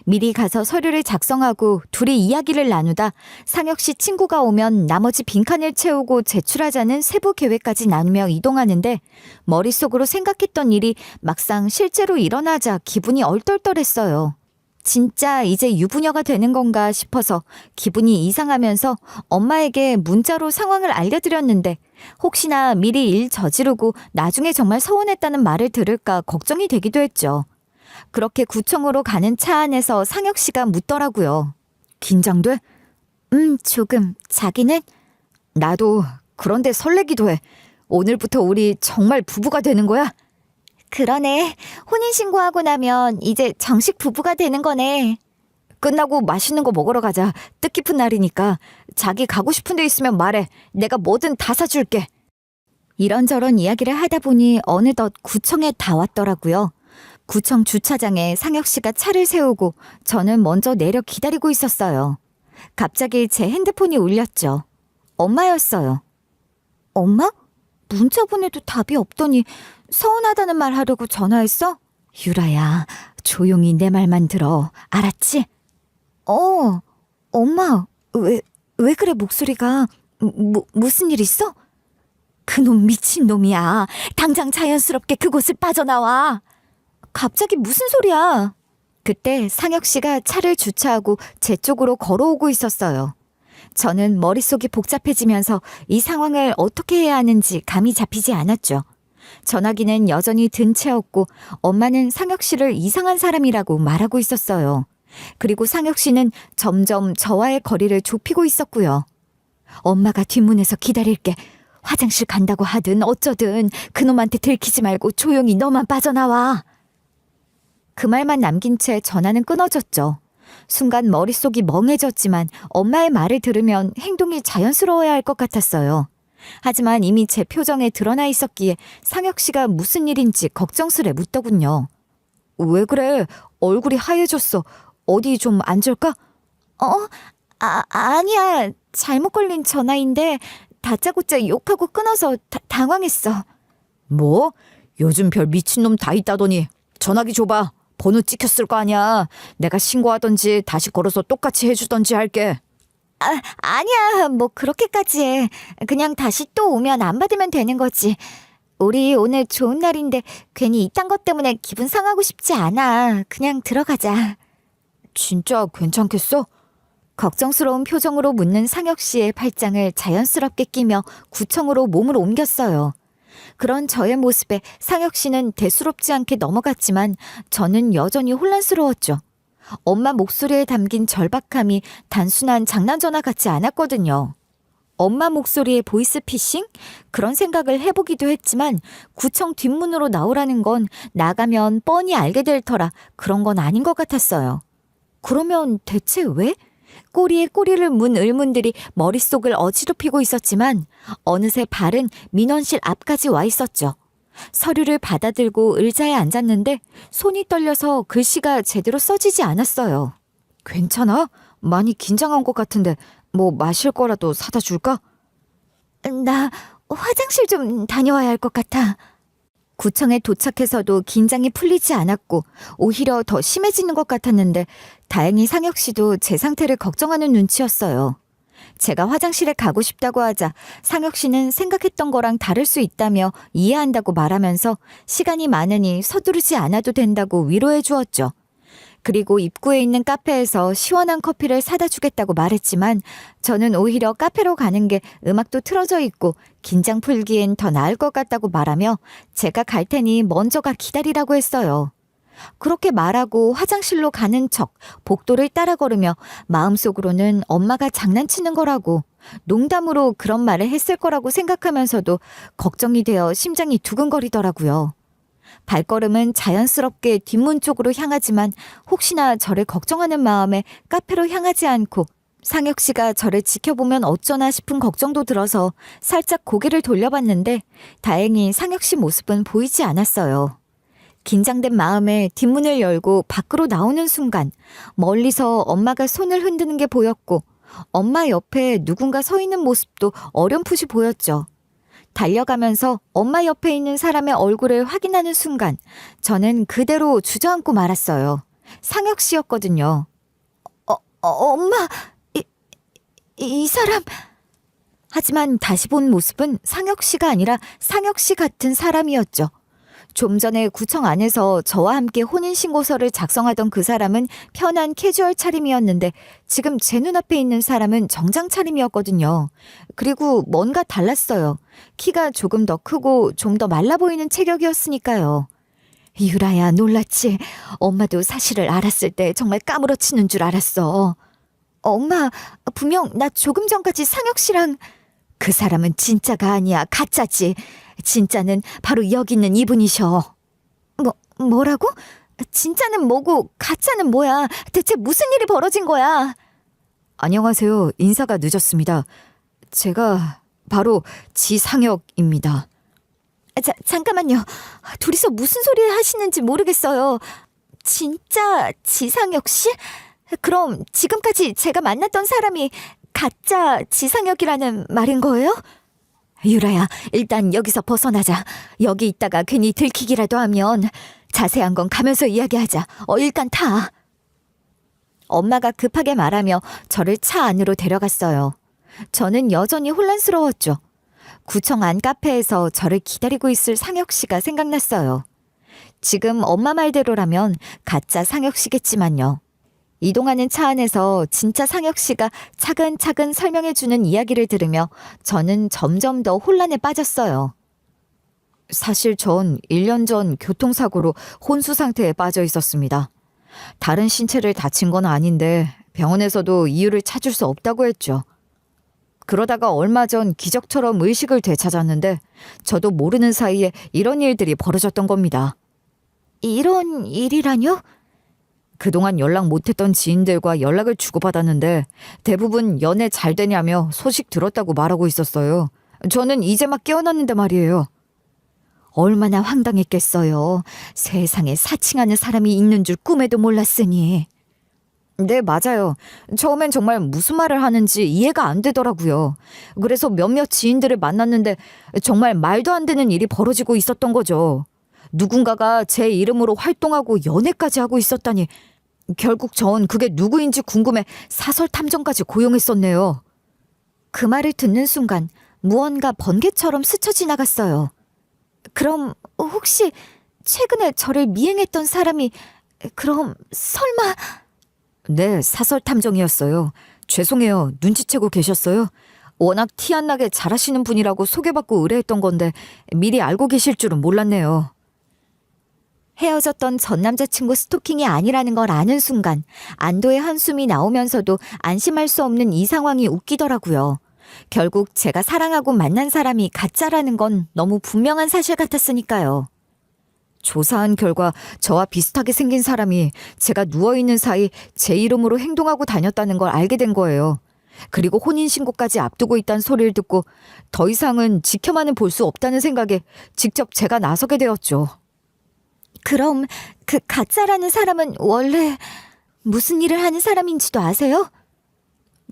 미리 가서 서류를 작성하고 둘이 이야기를 나누다 상혁 씨 친구가 오면 나머지 빈칸을 채우고 제출하자는 세부 계획까지 나누며 이동하는데 머릿속으로 생각했던 일이 막상 실제로 일어나자 기분이 얼떨떨했어요. 진짜 이제 유부녀가 되는 건가 싶어서 기분이 이상하면서 엄마에게 문자로 상황을 알려드렸는데 혹시나 미리 일 저지르고 나중에 정말 서운했다는 말을 들을까 걱정이 되기도 했죠. 그렇게 구청으로 가는 차 안에서 상혁 씨가 묻더라고요. 긴장돼? 조금. 자기는? 나도. 그런데 설레기도 해. 오늘부터 우리 정말 부부가 되는 거야? 그러네. 혼인신고하고 나면 이제 정식 부부가 되는 거네. 끝나고 맛있는 거 먹으러 가자. 뜻깊은 날이니까. 자기 가고 싶은 데 있으면 말해. 내가 뭐든 다 사줄게. 이런저런 이야기를 하다 보니 어느덧 구청에 다 왔더라고요. 구청 주차장에 상혁 씨가 차를 세우고 저는 먼저 내려 기다리고 있었어요. 갑자기 제 핸드폰이 울렸죠. 엄마였어요. 엄마? 문자 보내도 답이 없더니 서운하다는 말 하려고 전화했어? 유라야, 조용히 내 말만 들어. 알았지? 엄마, 왜 그래 목소리가? 무슨 일 있어? 그놈 미친놈이야. 당장 자연스럽게 그곳을 빠져나와. 갑자기 무슨 소리야? 그때 상혁 씨가 차를 주차하고 제 쪽으로 걸어오고 있었어요. 저는 머릿속이 복잡해지면서 이 상황을 어떻게 해야 하는지 감이 잡히지 않았죠. 전화기는 여전히 든 채였고 엄마는 상혁 씨를 이상한 사람이라고 말하고 있었어요. 그리고 상혁 씨는 점점 저와의 거리를 좁히고 있었고요. 엄마가 뒷문에서 기다릴게. 화장실 간다고 하든 어쩌든 그놈한테 들키지 말고 조용히 너만 빠져나와. 그 말만 남긴 채 전화는 끊어졌죠. 순간 머릿속이 멍해졌지만 엄마의 말을 들으면 행동이 자연스러워야 할 것 같았어요. 하지만 이미 제 표정에 드러나 있었기에 상혁 씨가 무슨 일인지 걱정스레 묻더군요. 왜 그래? 얼굴이 하얘졌어. 어디 좀 앉을까? 아니야. 잘못 걸린 전화인데 다짜고짜 욕하고 끊어서 당황했어. 뭐? 요즘 별 미친놈 다 있다더니 전화기 줘봐. 번호 찍혔을 거 아니야. 내가 신고하던지 다시 걸어서 똑같이 해주던지 할게. 아니야. 뭐 그렇게까지 해. 그냥 다시 또 오면 안 받으면 되는 거지. 우리 오늘 좋은 날인데 괜히 이딴 것 때문에 기분 상하고 싶지 않아. 그냥 들어가자. 진짜 괜찮겠어? 걱정스러운 표정으로 묻는 상혁 씨의 팔짱을 자연스럽게 끼며 구청으로 몸을 옮겼어요. 그런 저의 모습에 상혁 씨는 대수롭지 않게 넘어갔지만 저는 여전히 혼란스러웠죠. 엄마 목소리에 담긴 절박함이 단순한 장난 전화 같지 않았거든요. 엄마 목소리의 보이스피싱? 그런 생각을 해보기도 했지만 구청 뒷문으로 나오라는 건 나가면 뻔히 알게 될 터라 그런 건 아닌 것 같았어요. 그러면 대체 왜? 꼬리에 꼬리를 문 의문들이 머릿속을 어지럽히고 있었지만 어느새 발은 민원실 앞까지 와 있었죠. 서류를 받아들고 의자에 앉았는데 손이 떨려서 글씨가 제대로 써지지 않았어요. 괜찮아? 많이 긴장한 것 같은데 뭐 마실 거라도 사다 줄까? 나 화장실 좀 다녀와야 할 것 같아. 구청에 도착해서도 긴장이 풀리지 않았고 오히려 더 심해지는 것 같았는데 다행히 상혁 씨도 제 상태를 걱정하는 눈치였어요. 제가 화장실에 가고 싶다고 하자 상혁 씨는 생각했던 거랑 다를 수 있다며 이해한다고 말하면서 시간이 많으니 서두르지 않아도 된다고 위로해 주었죠. 그리고 입구에 있는 카페에서 시원한 커피를 사다 주겠다고 말했지만 저는 오히려 카페로 가는 게 음악도 틀어져 있고 긴장 풀기엔 더 나을 것 같다고 말하며 제가 갈 테니 먼저가 기다리라고 했어요. 그렇게 말하고 화장실로 가는 척 복도를 따라 걸으며 마음속으로는 엄마가 장난치는 거라고 농담으로 그런 말을 했을 거라고 생각하면서도 걱정이 되어 심장이 두근거리더라고요. 발걸음은 자연스럽게 뒷문 쪽으로 향하지만 혹시나 저를 걱정하는 마음에 카페로 향하지 않고 상혁 씨가 저를 지켜보면 어쩌나 싶은 걱정도 들어서 살짝 고개를 돌려봤는데 다행히 상혁 씨 모습은 보이지 않았어요. 긴장된 마음에 뒷문을 열고 밖으로 나오는 순간 멀리서 엄마가 손을 흔드는 게 보였고 엄마 옆에 누군가 서 있는 모습도 어렴풋이 보였죠. 달려가면서 엄마 옆에 있는 사람의 얼굴을 확인하는 순간 저는 그대로 주저앉고 말았어요. 상혁 씨였거든요. 엄마, 이 사람... 하지만 다시 본 모습은 상혁 씨가 아니라 상혁 씨 같은 사람이었죠. 좀 전에 구청 안에서 저와 함께 혼인신고서를 작성하던 그 사람은 편한 캐주얼 차림이었는데 지금 제 눈앞에 있는 사람은 정장 차림이었거든요. 그리고 뭔가 달랐어요. 키가 조금 더 크고 좀 더 말라 보이는 체격이었으니까요. 유라야, 놀랐지? 엄마도 사실을 알았을 때 정말 까무러치는 줄 알았어. 엄마, 분명 나 조금 전까지 상혁 씨랑... 그 사람은 진짜가 아니야. 가짜지. 진짜는 바로 여기 있는 이분이셔. 뭐라고? 진짜는 뭐고 가짜는 뭐야? 대체 무슨 일이 벌어진 거야? 안녕하세요. 인사가 늦었습니다. 제가 바로 지상혁입니다. 잠깐만요. 둘이서 무슨 소리를 하시는지 모르겠어요. 진짜 지상혁 씨? 그럼 지금까지 제가 만났던 사람이 가짜 지상혁이라는 말인 거예요? 유라야, 일단 여기서 벗어나자. 여기 있다가 괜히 들키기라도 하면 자세한 건 가면서 이야기하자. 일단 타. 엄마가 급하게 말하며 저를 차 안으로 데려갔어요. 저는 여전히 혼란스러웠죠. 구청 안 카페에서 저를 기다리고 있을 상혁 씨가 생각났어요. 지금 엄마 말대로라면 가짜 상혁 씨겠지만요. 이동하는 차 안에서 진짜 상혁 씨가 차근차근 설명해주는 이야기를 들으며 저는 점점 더 혼란에 빠졌어요. 사실 전 1년 전 교통사고로 혼수 상태에 빠져 있었습니다. 다른 신체를 다친 건 아닌데 병원에서도 이유를 찾을 수 없다고 했죠. 그러다가 얼마 전 기적처럼 의식을 되찾았는데 저도 모르는 사이에 이런 일들이 벌어졌던 겁니다. 이런 일이라뇨? 그동안 연락 못했던 지인들과 연락을 주고받았는데 대부분 연애 잘 되냐며 소식 들었다고 말하고 있었어요. 저는 이제 막 깨어났는데 말이에요. 얼마나 황당했겠어요. 세상에 사칭하는 사람이 있는 줄 꿈에도 몰랐으니. 네, 맞아요. 처음엔 정말 무슨 말을 하는지 이해가 안 되더라고요. 그래서 몇몇 지인들을 만났는데 정말 말도 안 되는 일이 벌어지고 있었던 거죠. 누군가가 제 이름으로 활동하고 연애까지 하고 있었다니. 결국 전 그게 누구인지 궁금해 사설 탐정까지 고용했었네요. 그 말을 듣는 순간 무언가 번개처럼 스쳐 지나갔어요. 그럼 혹시 최근에 저를 미행했던 사람이 그럼 설마... 네, 사설 탐정이었어요. 죄송해요. 눈치채고 계셨어요? 워낙 티 안 나게 잘하시는 분이라고 소개받고 의뢰했던 건데 미리 알고 계실 줄은 몰랐네요. 헤어졌던 전 남자친구 스토킹이 아니라는 걸 아는 순간 안도의 한숨이 나오면서도 안심할 수 없는 이 상황이 웃기더라고요. 결국 제가 사랑하고 만난 사람이 가짜라는 건 너무 분명한 사실 같았으니까요. 조사한 결과 저와 비슷하게 생긴 사람이 제가 누워있는 사이 제 이름으로 행동하고 다녔다는 걸 알게 된 거예요. 그리고 혼인신고까지 앞두고 있다는 소리를 듣고 더 이상은 지켜만은 볼 수 없다는 생각에 직접 제가 나서게 되었죠. 그럼 그 가짜라는 사람은 원래 무슨 일을 하는 사람인지도 아세요?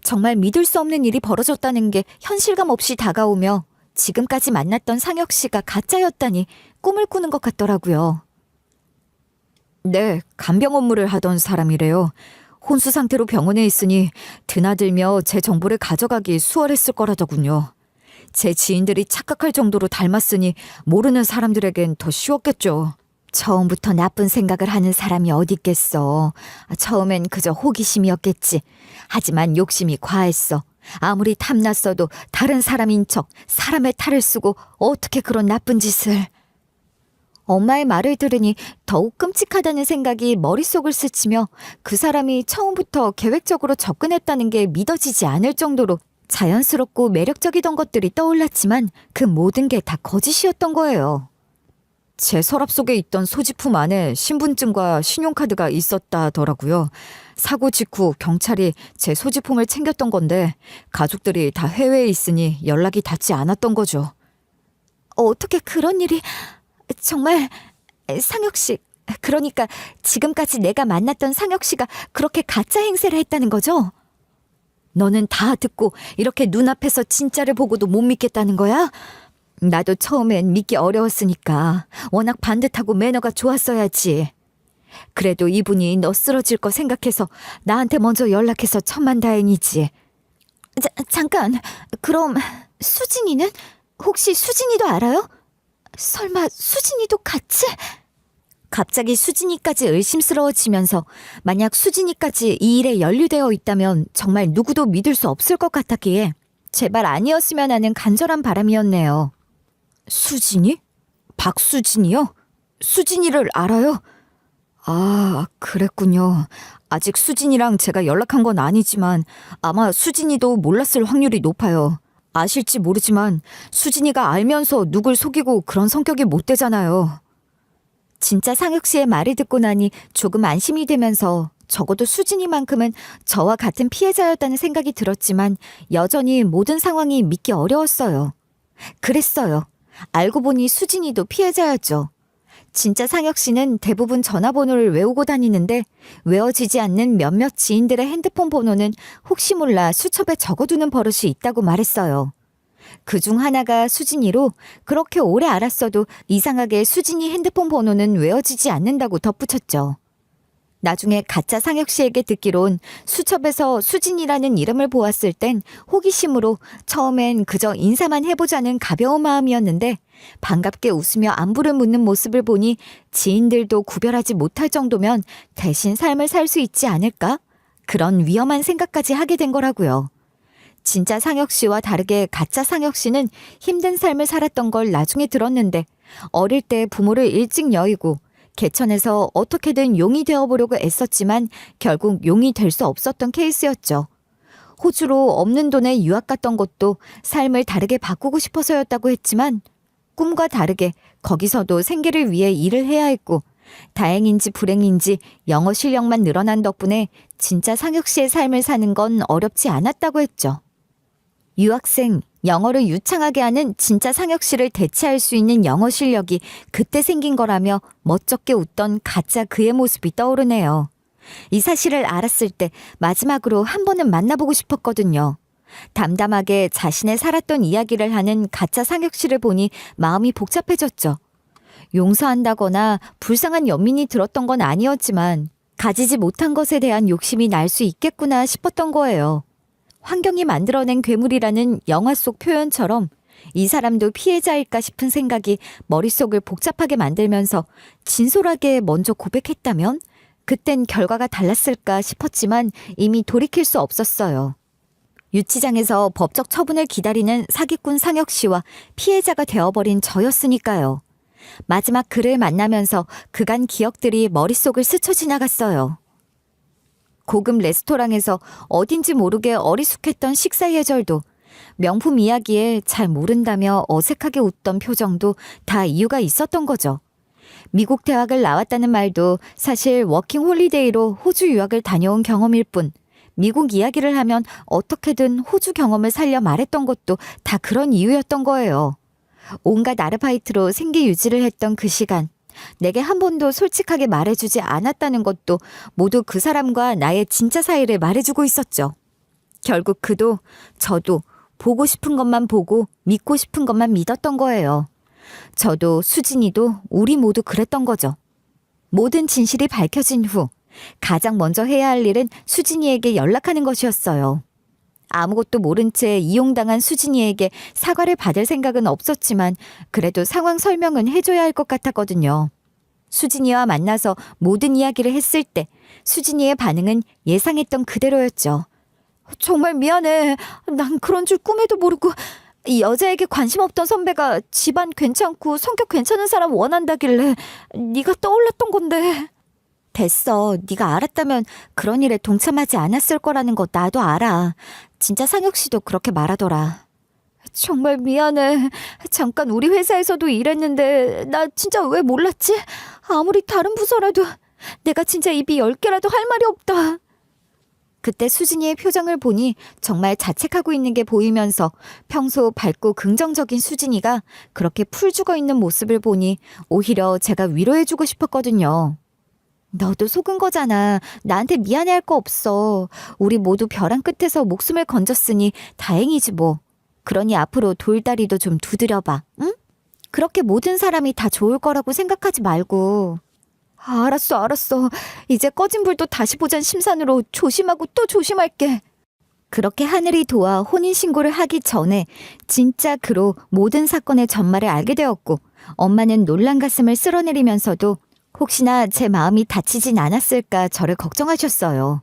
정말 믿을 수 없는 일이 벌어졌다는 게 현실감 없이 다가오며 지금까지 만났던 상혁 씨가 가짜였다니 꿈을 꾸는 것 같더라고요. 네, 간병 업무를 하던 사람이래요. 혼수 상태로 병원에 있으니 드나들며 제 정보를 가져가기 수월했을 거라더군요. 제 지인들이 착각할 정도로 닮았으니 모르는 사람들에겐 더 쉬웠겠죠. 처음부터 나쁜 생각을 하는 사람이 어디 있겠어. 처음엔 그저 호기심이었겠지. 하지만 욕심이 과했어. 아무리 탐났어도 다른 사람인 척 사람의 탈을 쓰고 어떻게 그런 나쁜 짓을. 엄마의 말을 들으니 더욱 끔찍하다는 생각이 머릿속을 스치며 그 사람이 처음부터 계획적으로 접근했다는 게 믿어지지 않을 정도로 자연스럽고 매력적이던 것들이 떠올랐지만 그 모든 게 다 거짓이었던 거예요. 제 서랍 속에 있던 소지품 안에 신분증과 신용카드가 있었다더라고요. 사고 직후 경찰이 제 소지품을 챙겼던 건데 가족들이 다 해외에 있으니 연락이 닿지 않았던 거죠. 어떻게 그런 일이... 정말... 상혁 씨, 그러니까 지금까지 내가 만났던 상혁 씨가 그렇게 가짜 행세를 했다는 거죠? 너는 다 듣고 이렇게 눈앞에서 진짜를 보고도 못 믿겠다는 거야? 나도 처음엔 믿기 어려웠으니까 워낙 반듯하고 매너가 좋았어야지. 그래도 이분이 너 쓰러질 거 생각해서 나한테 먼저 연락해서 천만다행이지. 잠깐, 그럼 수진이는? 혹시 수진이도 알아요? 설마 수진이도 같이? 갑자기 수진이까지 의심스러워지면서 만약 수진이까지 이 일에 연루되어 있다면 정말 누구도 믿을 수 없을 것 같았기에 제발 아니었으면 하는 간절한 바람이었네요. 수진이? 박수진이요? 수진이를 알아요? 아, 그랬군요. 아직 수진이랑 제가 연락한 건 아니지만 아마 수진이도 몰랐을 확률이 높아요. 아실지 모르지만 수진이가 알면서 누굴 속이고 그런 성격이 못 되잖아요. 진짜 상혁 씨의 말을 듣고 나니 조금 안심이 되면서 적어도 수진이만큼은 저와 같은 피해자였다는 생각이 들었지만 여전히 모든 상황이 믿기 어려웠어요. 그랬어요. 알고 보니 수진이도 피해자였죠. 진짜 상혁 씨는 대부분 전화번호를 외우고 다니는데 외워지지 않는 몇몇 지인들의 핸드폰 번호는 혹시 몰라 수첩에 적어두는 버릇이 있다고 말했어요. 그중 하나가 수진이로 그렇게 오래 알았어도 이상하게 수진이 핸드폰 번호는 외워지지 않는다고 덧붙였죠. 나중에 가짜 상혁 씨에게 듣기론 수첩에서 수진이라는 이름을 보았을 땐 호기심으로 처음엔 그저 인사만 해보자는 가벼운 마음이었는데 반갑게 웃으며 안부를 묻는 모습을 보니 지인들도 구별하지 못할 정도면 대신 삶을 살 수 있지 않을까? 그런 위험한 생각까지 하게 된 거라고요. 진짜 상혁 씨와 다르게 가짜 상혁 씨는 힘든 삶을 살았던 걸 나중에 들었는데 어릴 때 부모를 일찍 여의고 개천에서 어떻게든 용이 되어보려고 애썼지만 결국 용이 될 수 없었던 케이스였죠. 호주로 없는 돈에 유학 갔던 것도 삶을 다르게 바꾸고 싶어서였다고 했지만 꿈과 다르게 거기서도 생계를 위해 일을 해야 했고 다행인지 불행인지 영어 실력만 늘어난 덕분에 진짜 상혁 씨의 삶을 사는 건 어렵지 않았다고 했죠. 유학생, 영어를 유창하게 하는 진짜 상혁 씨를 대체할 수 있는 영어 실력이 그때 생긴 거라며 멋쩍게 웃던 가짜 그의 모습이 떠오르네요. 이 사실을 알았을 때 마지막으로 한 번은 만나보고 싶었거든요. 담담하게 자신의 살았던 이야기를 하는 가짜 상혁 씨를 보니 마음이 복잡해졌죠. 용서한다거나 불쌍한 연민이 들었던 건 아니었지만 가지지 못한 것에 대한 욕심이 날 수 있겠구나 싶었던 거예요. 환경이 만들어낸 괴물이라는 영화 속 표현처럼 이 사람도 피해자일까 싶은 생각이 머릿속을 복잡하게 만들면서 진솔하게 먼저 고백했다면 그땐 결과가 달랐을까 싶었지만 이미 돌이킬 수 없었어요. 유치장에서 법적 처분을 기다리는 사기꾼 상혁 씨와 피해자가 되어버린 저였으니까요. 마지막 그를 만나면서 그간 기억들이 머릿속을 스쳐 지나갔어요. 고급 레스토랑에서 어딘지 모르게 어리숙했던 식사 예절도 명품 이야기에 잘 모른다며 어색하게 웃던 표정도 다 이유가 있었던 거죠. 미국 대학을 나왔다는 말도 사실 워킹 홀리데이로 호주 유학을 다녀온 경험일 뿐 미국 이야기를 하면 어떻게든 호주 경험을 살려 말했던 것도 다 그런 이유였던 거예요. 온갖 아르바이트로 생계 유지를 했던 그 시간 내게 한 번도 솔직하게 말해주지 않았다는 것도 모두 그 사람과 나의 진짜 사이를 말해주고 있었죠. 결국 그도 저도 보고 싶은 것만 보고 믿고 싶은 것만 믿었던 거예요. 저도 수진이도 우리 모두 그랬던 거죠. 모든 진실이 밝혀진 후 가장 먼저 해야 할 일은 수진이에게 연락하는 것이었어요. 아무것도 모른 채 이용당한 수진이에게 사과를 받을 생각은 없었지만 그래도 상황 설명은 해줘야 할 것 같았거든요. 수진이와 만나서 모든 이야기를 했을 때 수진이의 반응은 예상했던 그대로였죠. 정말 미안해. 난 그런 줄 꿈에도 모르고 이 여자에게 관심 없던 선배가 집안 괜찮고 성격 괜찮은 사람 원한다길래 네가 떠올랐던 건데. 됐어. 네가 알았다면 그런 일에 동참하지 않았을 거라는 거 나도 알아. 진짜 상혁 씨도 그렇게 말하더라. 정말 미안해. 잠깐 우리 회사에서도 일했는데 나 진짜 왜 몰랐지? 아무리 다른 부서라도 내가 진짜 입이 10개라도 할 말이 없다. 그때 수진이의 표정을 보니 정말 자책하고 있는 게 보이면서 평소 밝고 긍정적인 수진이가 그렇게 풀 죽어 있는 모습을 보니 오히려 제가 위로해주고 싶었거든요. 너도 속은 거잖아. 나한테 미안해할 거 없어. 우리 모두 벼랑 끝에서 목숨을 건졌으니 다행이지 뭐. 그러니 앞으로 돌다리도 좀 두드려봐. 응? 그렇게 모든 사람이 다 좋을 거라고 생각하지 말고. 알았어. 이제 꺼진 불도 다시 보잔 심산으로 조심하고 또 조심할게. 그렇게 하늘이 도와 혼인신고를 하기 전에 진짜 그로 모든 사건의 전말을 알게 되었고 엄마는 놀란 가슴을 쓸어내리면서도 혹시나 제 마음이 다치진 않았을까 저를 걱정하셨어요.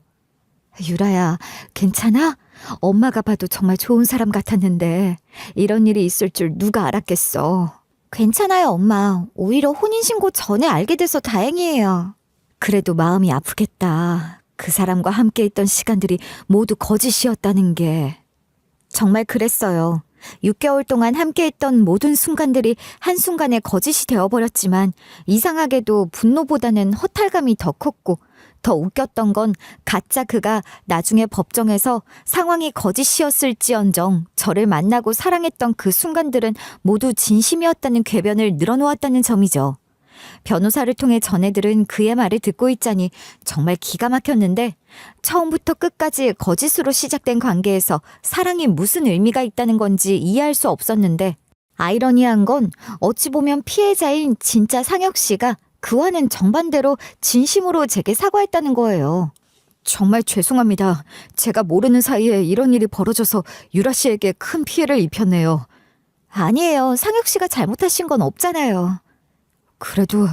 유라야, 괜찮아? 엄마가 봐도 정말 좋은 사람 같았는데 이런 일이 있을 줄 누가 알았겠어. 괜찮아요, 엄마. 오히려 혼인신고 전에 알게 돼서 다행이에요. 그래도 마음이 아프겠다. 그 사람과 함께 있던 시간들이 모두 거짓이었다는 게. 정말 그랬어요. 6개월 동안 함께했던 모든 순간들이 한순간에 거짓이 되어버렸지만 이상하게도 분노보다는 허탈감이 더 컸고 더 웃겼던 건 가짜 그가 나중에 법정에서 상황이 거짓이었을지언정 저를 만나고 사랑했던 그 순간들은 모두 진심이었다는 궤변을 늘어놓았다는 점이죠. 변호사를 통해 전해들은 그의 말을 듣고 있자니 정말 기가 막혔는데 처음부터 끝까지 거짓으로 시작된 관계에서 사랑이 무슨 의미가 있다는 건지 이해할 수 없었는데 아이러니한 건 어찌 보면 피해자인 진짜 상혁 씨가 그와는 정반대로 진심으로 제게 사과했다는 거예요. 정말 죄송합니다. 제가 모르는 사이에 이런 일이 벌어져서 유라 씨에게 큰 피해를 입혔네요. 아니에요. 상혁 씨가 잘못하신 건 없잖아요. 그래도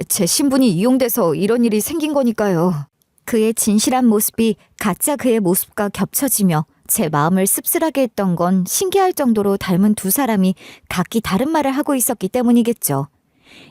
제 신분이 이용돼서 이런 일이 생긴 거니까요. 그의 진실한 모습이 가짜 그의 모습과 겹쳐지며 제 마음을 씁쓸하게 했던 건 신기할 정도로 닮은 두 사람이 각기 다른 말을 하고 있었기 때문이겠죠.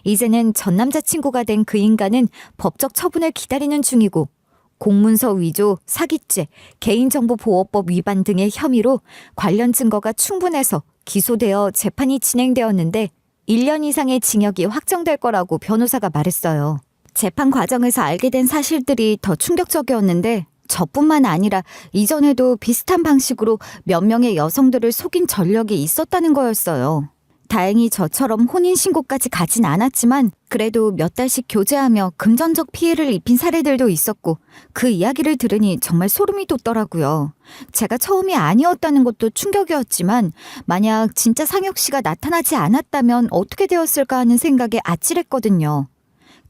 이제는 전 남자친구가 된 그 인간은 법적 처분을 기다리는 중이고 공문서 위조, 사기죄, 개인정보보호법 위반 등의 혐의로 관련 증거가 충분해서 기소되어 재판이 진행되었는데 1년 이상의 징역이 확정될 거라고 변호사가 말했어요. 재판 과정에서 알게 된 사실들이 더 충격적이었는데 저뿐만 아니라 이전에도 비슷한 방식으로 몇 명의 여성들을 속인 전력이 있었다는 거였어요. 다행히 저처럼 혼인신고까지 가진 않았지만 그래도 몇 달씩 교제하며 금전적 피해를 입힌 사례들도 있었고 그 이야기를 들으니 정말 소름이 돋더라고요. 제가 처음이 아니었다는 것도 충격이었지만 만약 진짜 상혁 씨가 나타나지 않았다면 어떻게 되었을까 하는 생각에 아찔했거든요.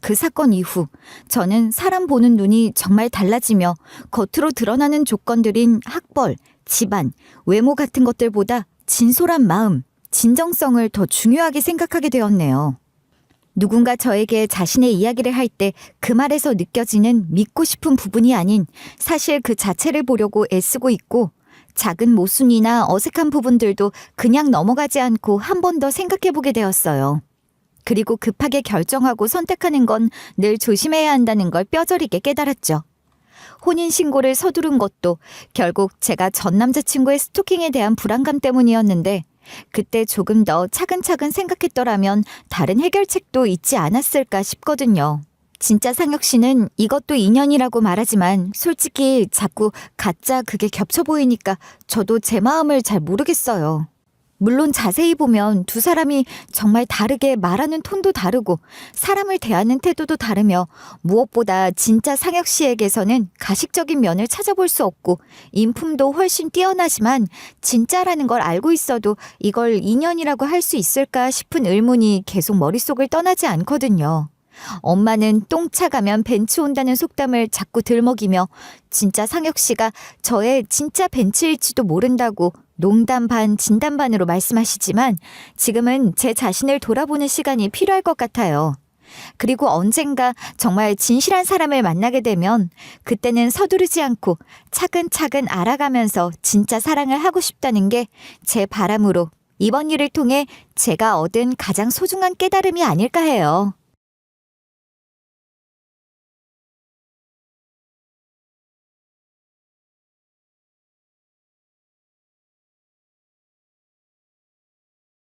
그 사건 이후 저는 사람 보는 눈이 정말 달라지며 겉으로 드러나는 조건들인 학벌, 집안, 외모 같은 것들보다 진솔한 마음, 진정성을 더 중요하게 생각하게 되었네요. 누군가 저에게 자신의 이야기를 할 때 그 말에서 느껴지는 믿고 싶은 부분이 아닌 사실 그 자체를 보려고 애쓰고 있고 작은 모순이나 어색한 부분들도 그냥 넘어가지 않고 한 번 더 생각해보게 되었어요. 그리고 급하게 결정하고 선택하는 건 늘 조심해야 한다는 걸 뼈저리게 깨달았죠. 혼인신고를 서두른 것도 결국 제가 전 남자친구의 스토킹에 대한 불안감 때문이었는데 그때 조금 더 차근차근 생각했더라면 다른 해결책도 있지 않았을까 싶거든요. 진짜 상혁 씨는 이것도 인연이라고 말하지만 솔직히 자꾸 가짜 그게 겹쳐 보이니까 저도 제 마음을 잘 모르겠어요. 물론 자세히 보면 두 사람이 정말 다르게 말하는 톤도 다르고 사람을 대하는 태도도 다르며 무엇보다 진짜 상혁 씨에게서는 가식적인 면을 찾아볼 수 없고 인품도 훨씬 뛰어나지만 진짜라는 걸 알고 있어도 이걸 인연이라고 할 수 있을까 싶은 의문이 계속 머릿속을 떠나지 않거든요. 엄마는 똥 차가면 벤츠 온다는 속담을 자꾸 들먹이며 진짜 상혁 씨가 저의 진짜 벤츠일지도 모른다고 농담 반 진담 반으로 말씀하시지만 지금은 제 자신을 돌아보는 시간이 필요할 것 같아요. 그리고 언젠가 정말 진실한 사람을 만나게 되면 그때는 서두르지 않고 차근차근 알아가면서 진짜 사랑을 하고 싶다는 게 제 바람으로 이번 일을 통해 제가 얻은 가장 소중한 깨달음이 아닐까 해요.